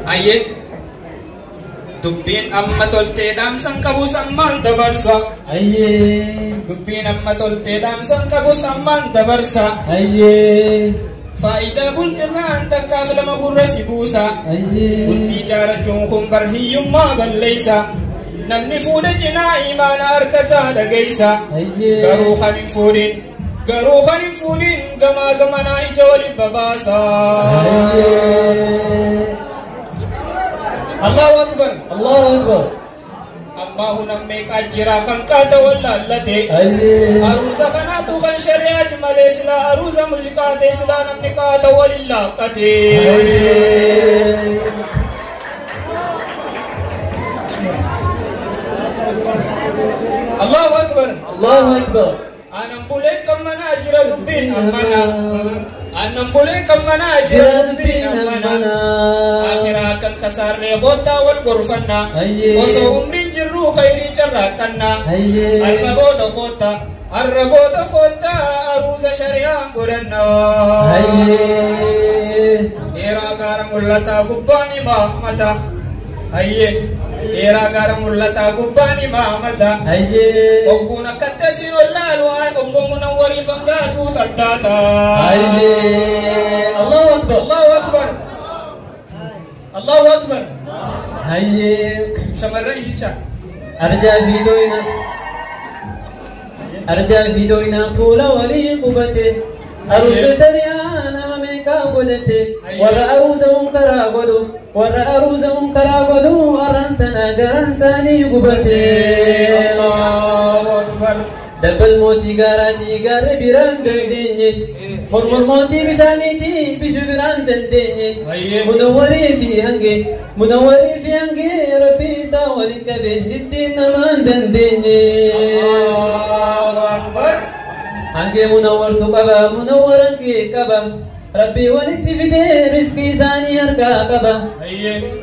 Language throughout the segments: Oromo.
Aye. Dubbiin amma toltee dhaamsan qabus ammaan dabarsa. Aye. Dubbiin amma toltee dhaamsan qabus ammaan dabarsa. Aye. Faayidaa bultirraan takkaaf lama gurra si buusa. Aye. Bultii jaarachuun kun bar hiyyummaa balleeysa. Namni fuudha cinaa imaana harkataa dhageeysa. Aye. Garuu kan hin fuudhin. Garuu kan hin fuudhin gamaa gamanaa ija waliin babaasa. Allahu Akbar. Allahu Akbar. Amma hunam meeqa jira kan qaata wallallate. Aruuza kanaatu kan shari'aati malee silaa aruuza muuziqaate silaa namni qaata waliin laaqqate. Allahu Akbar. Allahu Akbar. Anam bulee kan manaa jira dubbiin ammana. Anam bulee kan manaa jira dubbiin ammana. Akhiraa kan kasaarree kottaa wal gorfanna. Osoo umriin jirru khayrii carraaqanna. Arraboota kottaa aruuza shari'aan godhanna. Dheeraa gaara mul'ataa gubbaan imaamata. Dheeraa gaara mul'ataa gubbaan imaamata. Ogguun akka tasiin ollaalu ogguun munawwarii fangaatuu tattaata. Allahu Akbar. Allahu Akbar. Allahu Akbar. Shamarran ijichaa. Arjaa fiidooyina fuula walii qubate aruuza shari'aa nama meeqaa godhate warra aruuza munkaraa godhu arraan tana garaan isaanii gubate. Dabbal mootii gaaraatii gaarre biraan dandeenye mormor mootii bishaaniitii bishu biraan dandeenye munawwarii fi hange rabbii isaa waliin qabe istiin namaan dandeenye. Hange munawwartu qaba munawwar hange qaba rabbii walitti fidee riskii isaanii harkaa qaba.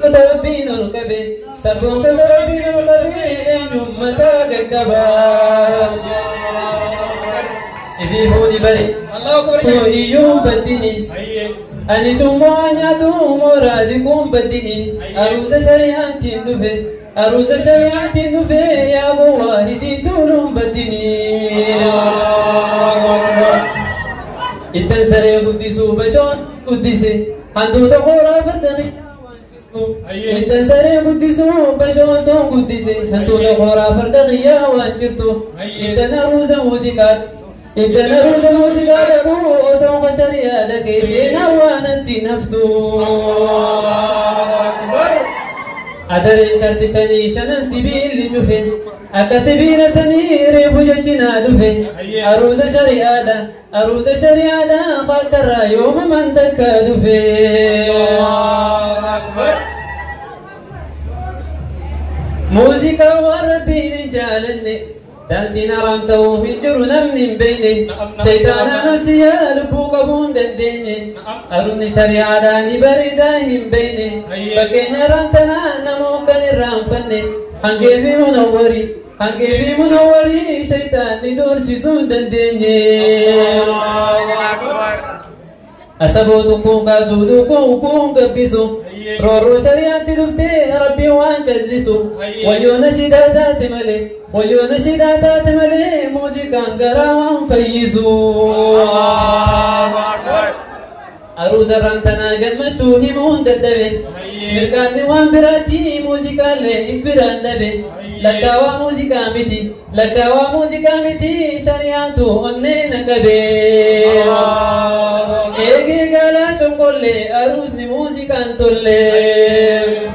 Rabbiin ol qabe sabboota rabbiin ol qabe eenyummataa gaggaba. Ifi fuuni bari iyyuu baddini ani summaa nyaatu mooraadi kun baddini aruuza shari'aatiin dhufe yaa gowwaa hidii tuuluun baddini. Ittan saree guddisuu bashoon guddise hantuuta kooraa fardani. Ittan saree guddisuu bashoon soon guddise hantuuta kooraa farda qiyyaa waan jirtu. Ittan aruuza muuziqaa dhabuu osoo ka shari'aa dhageessee waan ittiin haftu. Adareen karti shanii shanan sibiilli cufe akka sibiila sanii reefu jechinaa dhufe. Aruuza shari'aadha fakkarraa yoomuman takka dhufe. Muuziqaa waan rabbiin hin jaalanne daansiin haraam ta'uu hin jiru namni hin beekne shayitaanaan hosiyaa lubbuu qabuu hin dandeenye aruunni shari'aadhaanii bareedaa hin beekne fakkeenya raamtanaa namoo kan irraanfanne hangee fi munawwarii shayitaanni doorsisuu hin dandeenye. Asabootu kun kaasuu kun gabbisu roorroo shari'aatti dhuftee rabbii waan callisu wayyoo nashidaa taate malee muuziqaan garaa waan fayyisu. Aruuza raamtanaa gammachuu himuun dadhabe mirgaanni waan biraatti muuziqaallee biraan dhabe. Lakkaawaa muuziqaa miti shari'aatu onnee naqabe. Eegee gaalaa coqqollee aruusni muuziqaan tollee.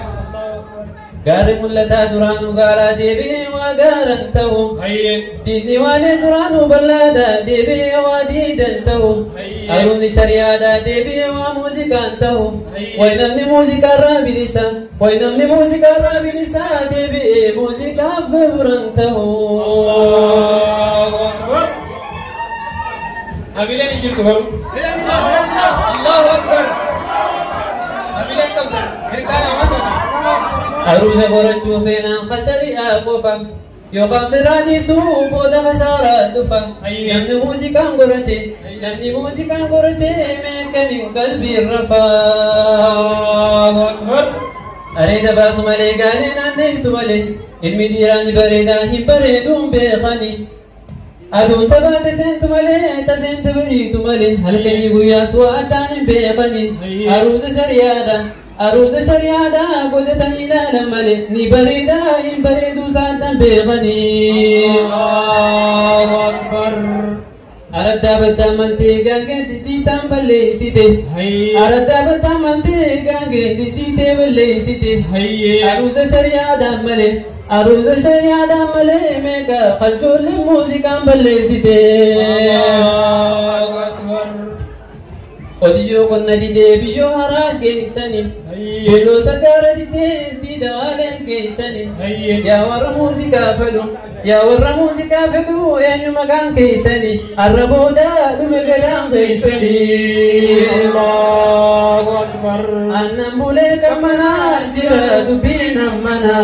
Gaarri mul'ataa duraanuu gaaraa deebi'ee waa gaaran ta'u. Diinni waalee duraanuu bal'aadhaa deebi'ee waa diidan ta'u. Aruunni shari'aadhaa deebi'ee waa muuziqaan ta'u. Way namni muuziqaarraa bilisa deebi'ee muuziqaaf gabran ta'u. Hamileen hin jirtu garuu. Allahu Akbar. Hamileen qabda. Hirkaa namaa ta'u. Aruuza gorachuu feenaan ka shari'aa qofa yookaan firaadisuu booda hasaaraa dhufa. Namni muuziqaan gorate meeqamiin qalbiin rafaa. أريد باس مالي قالين أنيس مالي المديران بريدا هم بريدون بيخاني أدون تبات سنت مالي تسنت بريد مالي هل كان يقويا سواتان بيخاني أروز شريادا قدتني لا لمالي ني بريدا هم بريدو ساتان بيخاني الله أكبر أردا بدا ملتي غانغ دي تامبلي سيتي أردا بدا ملتي غانغ دي تيبلي سيتي أروز شريادا ملي ميكا خجول موسيقى مبلي سيتي الله أكبر أوديو كنا دي بيو هران كيساني بلو سكارة دي دوالين كيساني يا ور موسيقى فدو يا ور موسيقى فدو يا نمكان كيساني الربودا دمجران كيساني الله أكبر أنا بولي كمنا جرا دبين منا